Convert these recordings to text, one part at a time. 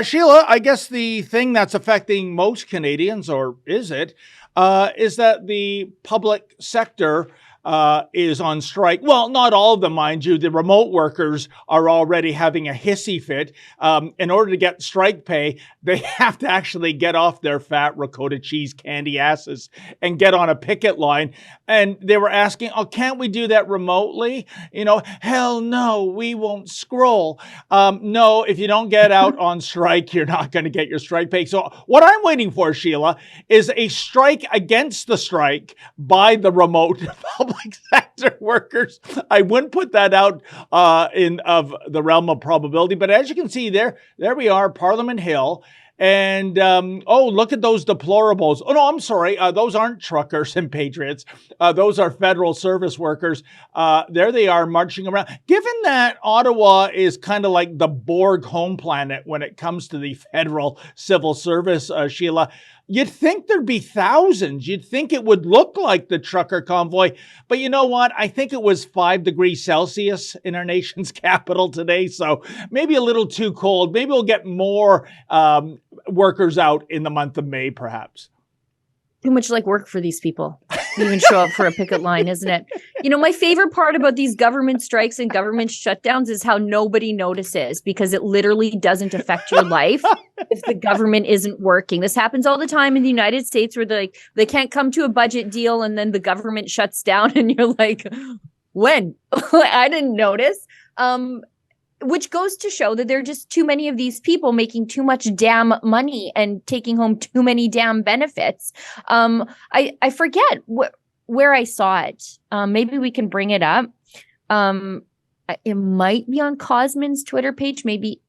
Sheila, I guess the thing that's affecting most Canadians, or is it, is that the public sector is on strike. Well, not all of them, mind you. The remote workers are already having a hissy fit. In order to get strike pay, they have to actually get off their fat ricotta cheese candy asses and get on a picket line. And they were asking, oh, can't we do that remotely? Hell no, we won't scroll. No, if you don't get out on strike, you're not going to get your strike pay. So what I'm waiting for, Sheila, is a strike against the strike by the remote public sector workers. I wouldn't put that out in of the realm of probability, but as you can see there we are, Parliament Hill. And, look at those deplorables. Oh, no, I'm sorry. Those aren't truckers and patriots. Those are federal service workers. There they are marching around. Given that Ottawa is kind of like the Borg home planet when it comes to the federal civil service, Sheila, you'd think there'd be thousands. You'd think it would look like the trucker convoy. But you know what? I think it was 5 degrees Celsius in our nation's capital today. So maybe a little too cold. Maybe we'll get more workers out in the month of May, perhaps. Too much like work for these people to even show up for a picket line, isn't it? My favorite part about these government strikes and government shutdowns is how nobody notices, because it literally doesn't affect your life if the government isn't working. This happens all the time in the United States where they can't come to a budget deal and then the government shuts down and you're like, when? I didn't notice. Which goes to show that there are just too many of these people making too much damn money and taking home too many damn benefits. I forget where I saw it. Maybe we can bring it up. It might be on Cosman's Twitter page, maybe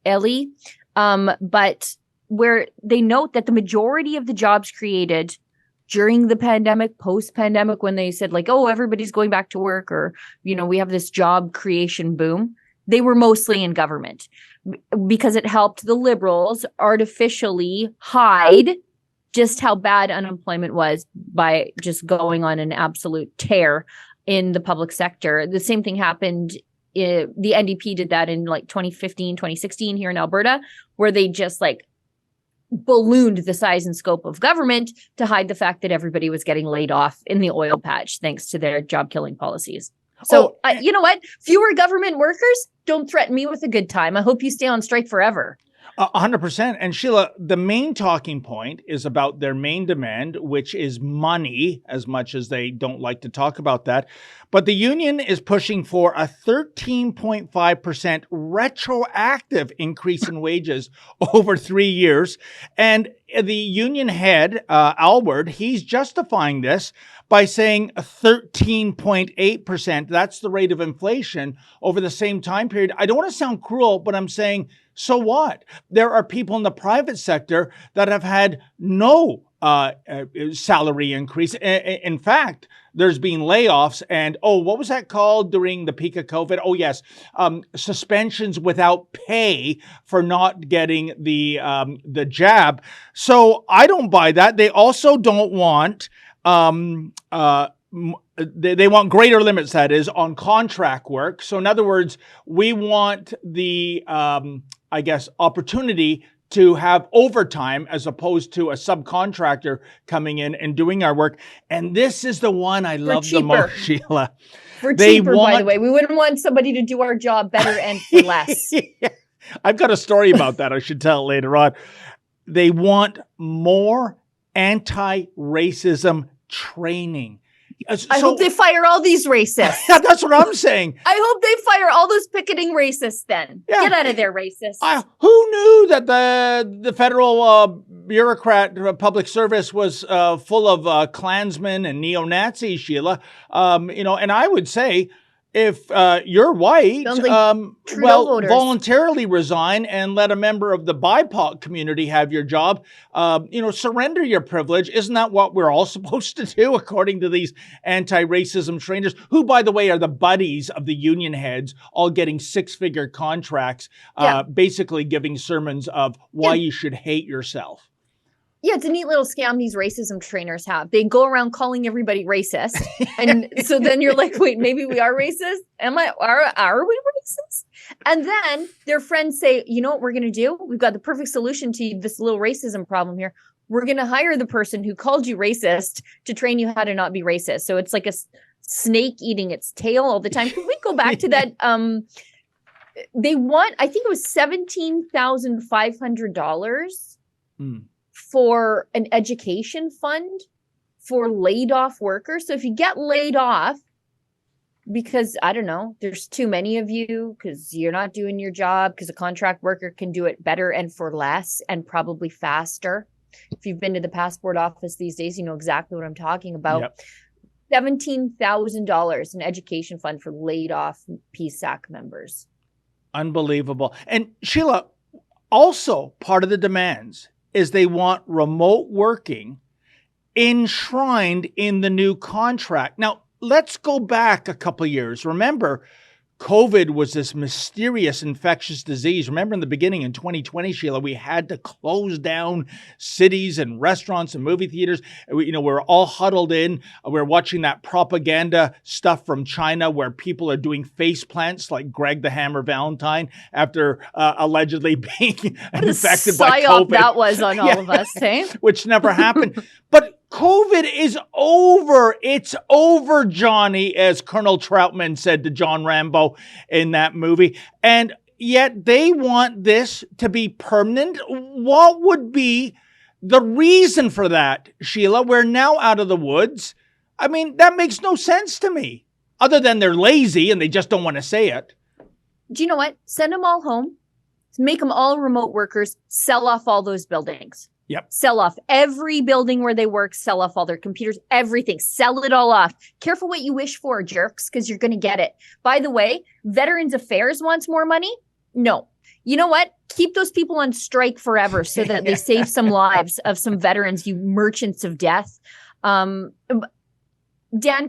Ellie. But where they note that the majority of the jobs created during the pandemic, post-pandemic, when they said like, oh, everybody's going back to work, or, we have this job creation boom, they were mostly in government because it helped the Liberals artificially hide just how bad unemployment was by just going on an absolute tear in the public sector. The same thing happened. The NDP did that in like 2015, 2016 here in Alberta, where they just like ballooned the size and scope of government to hide the fact that everybody was getting laid off in the oil patch thanks to their job killing policies. So, you know what? Fewer government workers, don't threaten me with a good time. I hope you stay on strike forever. 100%. And Sheila, the main talking point is about their main demand, which is money, as much as they don't like to talk about that. But the union is pushing for a 13.5% retroactive increase in wages over 3 years. And the union head, Alward, he's justifying this by saying 13.8%. That's the rate of inflation over the same time period. I don't want to sound cruel, but I'm saying, so what? There are people in the private sector that have had no salary increase. In fact, there's been layoffs and, what was that called during the peak of COVID? Oh, yes. Suspensions without pay for not getting the jab. So I don't buy that. They also don't want they want greater limits, that is, on contract work. So in other words, we want the, opportunity to have overtime as opposed to a subcontractor coming in and doing our work. And this is the one I love the most, Sheila. For cheaper, by the way. We wouldn't want somebody to do our job better and for less. Yeah. I've got a story about that I should tell later on. They want more anti-racism training. I hope they fire all these racists. That's what I'm saying. I hope they fire all those picketing racists then. Yeah. Get out of there, racists. Who knew that the federal bureaucrat public service was full of Klansmen and neo-Nazis, Sheila? And I would say, if you're white, voluntarily resign and let a member of the BIPOC community have your job. Surrender your privilege. Isn't that what we're all supposed to do, according to these anti-racism trainers, who, by the way, are the buddies of the union heads, all getting 6-figure contracts, basically giving sermons of why you should hate yourself. Yeah, it's a neat little scam these racism trainers have. They go around calling everybody racist. And so then you're like, wait, maybe we are racist? Are we racist? And then their friends say, you know what we're going to do? We've got the perfect solution to this little racism problem here. We're going to hire the person who called you racist to train you how to not be racist. So it's like a snake eating its tail all the time. Can we go back to that? They want, I think it was $17,500 for an education fund for laid off workers. So if you get laid off because, I don't know, there's too many of you because you're not doing your job, because a contract worker can do it better and for less and probably faster. If you've been to the passport office these days, you know exactly what I'm talking about. Yep. $17,000 an education fund for laid off PSAC members. Unbelievable. And Sheila, also part of the demands is they want remote working enshrined in the new contract. Now, let's go back a couple of years. Remember, COVID was this mysterious infectious disease. Remember in the beginning in 2020, Sheila, we had to close down cities and restaurants and movie theaters. We're all huddled in. We're watching that propaganda stuff from China where people are doing face plants like Greg the Hammer Valentine after allegedly being infected by COVID. That was on all of us, hey? Which never happened. But COVID is over. It's over, Johnny, as Colonel Troutman said to John Rambo in that movie. And yet they want this to be permanent. What would be the reason for that, Sheila? We're now out of the woods. I mean, that makes no sense to me, other than they're lazy and they just don't want to say it. Do you know what? Send them all home. Make them all remote workers. Sell off all those buildings. Yep. Sell off every building where they work, sell off all their computers, everything. Sell it all off. Careful what you wish for, jerks, because you're going to get it. By the way, Veterans Affairs wants more money? No. You know what? Keep those people on strike forever so that they save some lives of some veterans, you merchants of death. Dan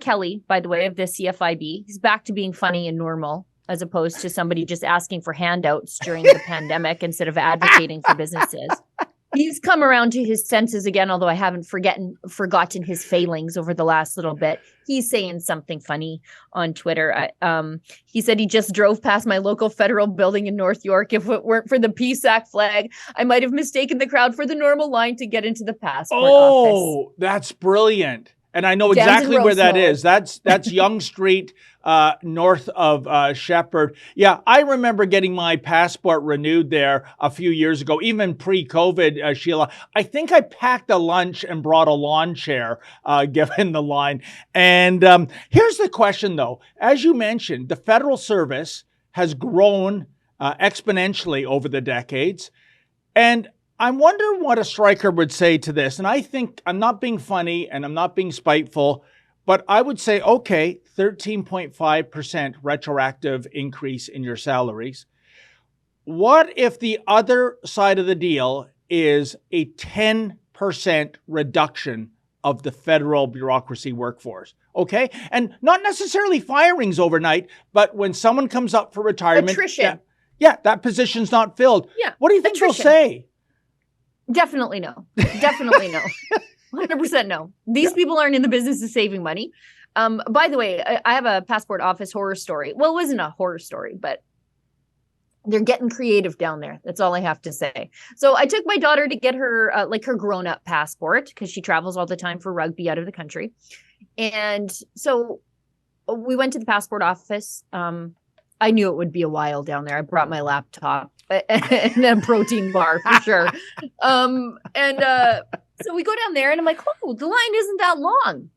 Kelly, by the way, of the CFIB, he's back to being funny and normal, as opposed to somebody just asking for handouts during the pandemic instead of advocating for businesses. He's come around to his senses again, although I haven't forgotten his failings over the last little bit. He's saying something funny on Twitter. He said he just drove past my local federal building in North York. If it weren't for the PSAC flag, I might have mistaken the crowd for the normal line to get into the passport office. Oh, that's brilliant. And I know exactly where that is. That's Young Street, north of Shepherd. Yeah, I remember getting my passport renewed there a few years ago, even pre-COVID, Sheila. I think I packed a lunch and brought a lawn chair, given the line. And here's the question, though. As you mentioned, the federal service has grown exponentially over the decades. And I'm wondering what a striker would say to this. And I think I'm not being funny and I'm not being spiteful, but I would say, okay, 13.5% retroactive increase in your salaries. What if the other side of the deal is a 10% reduction of the federal bureaucracy workforce? Okay. And not necessarily firings overnight, but when someone comes up for retirement, attrition. That position's not filled. Yeah. What do you think they'll say? Definitely no. Definitely no. 100% no. These people aren't in the business of saving money. By the way, I have a passport office horror story. Well, it wasn't a horror story, but they're getting creative down there. That's all I have to say. So I took my daughter to get her her grown-up passport because she travels all the time for rugby out of the country. And so we went to the passport office. I knew it would be a while down there. I brought my laptop and a protein bar for sure. So we go down there and I'm like, oh, the line isn't that long.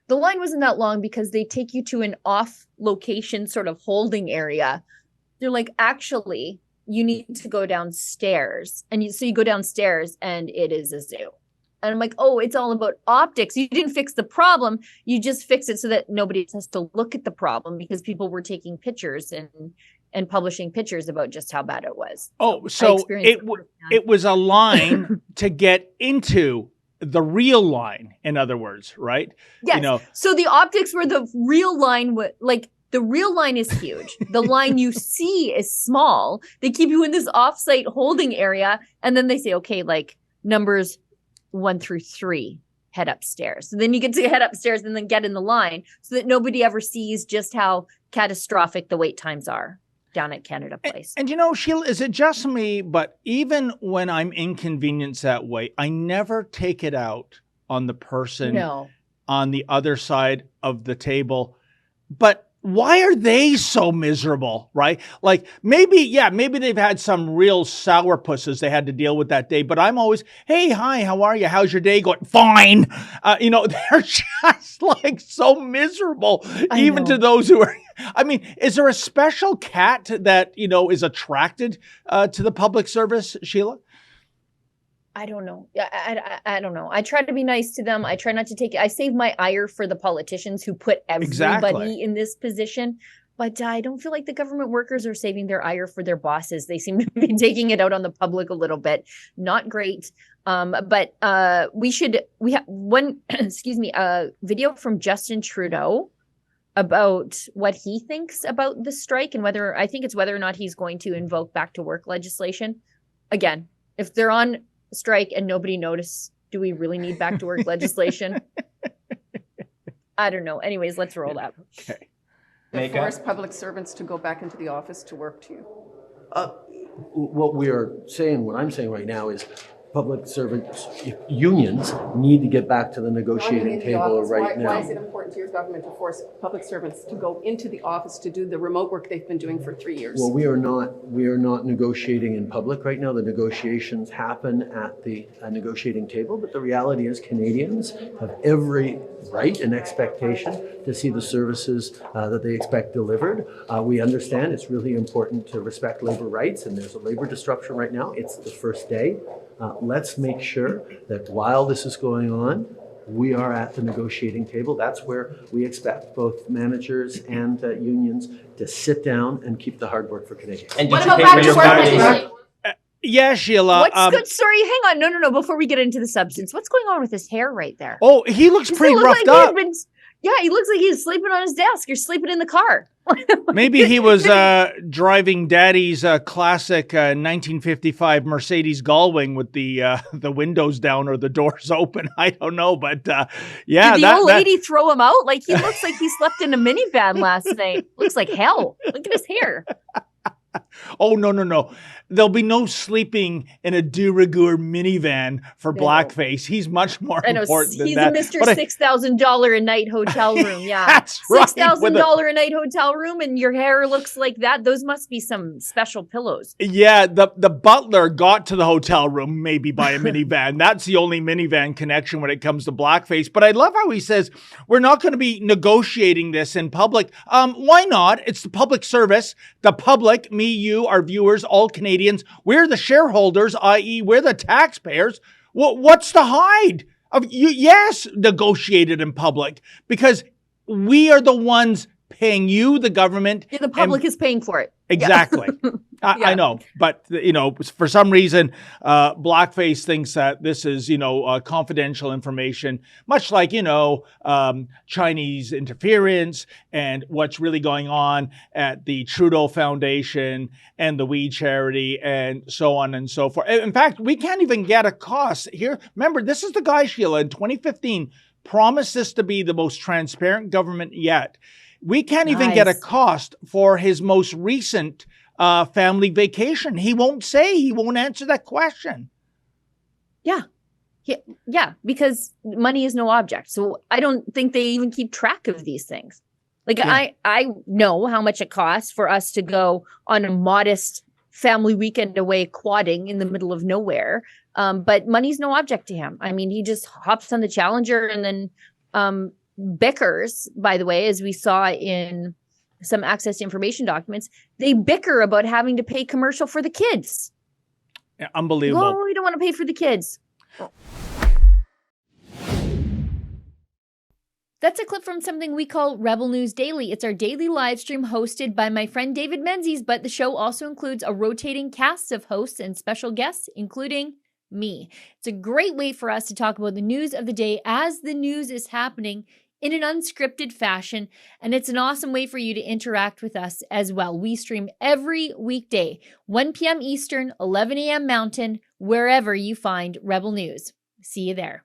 The line wasn't that long because they take you to an off location sort of holding area. They're like, actually, you need to go downstairs. So you go downstairs and it is a zoo. And I'm like, oh, it's all about optics. You didn't fix the problem. You just fix it so that nobody has to look at the problem because people were taking pictures and publishing pictures about just how bad it was. Oh, so it was a line to get into the real line, in other words, right? Yes. So the optics were the real line, The real line is huge. The line you see is small. They keep you in this offsite holding area. And then they say, okay, like numbers 1 through 3, head upstairs. So then you get to head upstairs and then get in the line so that nobody ever sees just how catastrophic the wait times are down at Canada Place. And Sheila, is it just me? But even when I'm inconvenienced that way, I never take it out on the person on the other side of the table. But why are they so miserable, right? Like maybe they've had some real sourpusses they had to deal with that day, but I'm always, hey, hi, how are you? How's your day going? Fine. They're just like so miserable, even to those who are, I mean, is there a special cat that, is attracted to the public service, Sheila? I don't know. I don't know. I try to be nice to them. I try not to take it. I save my ire for the politicians who put everybody in this position. But I don't feel like the government workers are saving their ire for their bosses. They seem to be taking it out on the public a little bit. Not great. But we have one, video from Justin Trudeau about what he thinks about the strike and whether or not he's going to invoke back to work legislation. Again, if they're on strike and nobody noticed, do we really need back to work legislation? I don't know. Anyways, let's roll that. Okay. They force public servants to go back into the office to work to you. What I'm saying right now is public servants, unions need to get back to the negotiating table right now. Why is it important to your government to force public servants to go into the office to do the remote work they've been doing for 3 years? Well, we are not negotiating in public right now. The negotiations happen at the negotiating table, but the reality is Canadians have every right and expectation to see the services that they expect delivered. We understand it's really important to respect labor rights, and there's a labor disruption right now. It's the first day. Let's make sure that while this is going on, we are at the negotiating table. That's where we expect both managers and unions to sit down and keep the hard work for Canadians. And What about back to work? Yeah, Sheila. What's good? Sorry, hang on. No. Before we get into the substance, what's going on with his hair right there? Oh, he looks pretty roughed up. He looks like he's sleeping on his desk. You're sleeping in the car. Maybe he was driving Daddy's classic 1955 Mercedes Gullwing with the windows down or the doors open. I don't know, but Did the old lady throw him out? Like he looks like he slept in a minivan last night. Looks like hell. Look at his hair. Oh, no. There'll be no sleeping in a de rigueur minivan for blackface. He's much more important than that. He's a Mr. $6,000 a night hotel room. Yeah. That's right. $6,000 a night hotel room and your hair looks like that. Those must be some special pillows. Yeah. The butler got to the hotel room maybe by a minivan. That's the only minivan connection when it comes to blackface. But I love how he says, we're not going to be negotiating this in public. Why not? It's the public service. The public, me, you, our viewers, all Canadians, we're the shareholders, i.e. we're the taxpayers. What's the hide? Yes, negotiated in public because we are the ones paying you, the government. Yeah, the public is paying for it. Exactly. I know. But, for some reason, Blackface thinks that this is, confidential information, much like, Chinese interference and what's really going on at the Trudeau Foundation and the We Charity and so on and so forth. In fact, we can't even get a cost here. Remember, this is the guy, Sheila, in 2015 promised this to be the most transparent government yet. We can't even get a cost for his most recent family vacation. He won't say. He won't answer that question. Yeah, because money is no object. So I don't think they even keep track of these things. Like I know how much it costs for us to go on a modest family weekend away quadding in the middle of nowhere. But money's no object to him. I mean, he just hops on the Challenger and then bickers, by the way, as we saw in some access to information documents, they bicker about having to pay commercial for the kids. Yeah, unbelievable. Oh, we don't want to pay for the kids. That's a clip from something we call Rebel News Daily. It's our daily live stream hosted by my friend David Menzies, but the show also includes a rotating cast of hosts and special guests, including me. It's a great way for us to talk about the news of the day as the news is happening in an unscripted fashion, and it's an awesome way for you to interact with us as well. We stream every weekday, 1 p.m. Eastern, 11 a.m. Mountain, wherever you find Rebel News. See you there.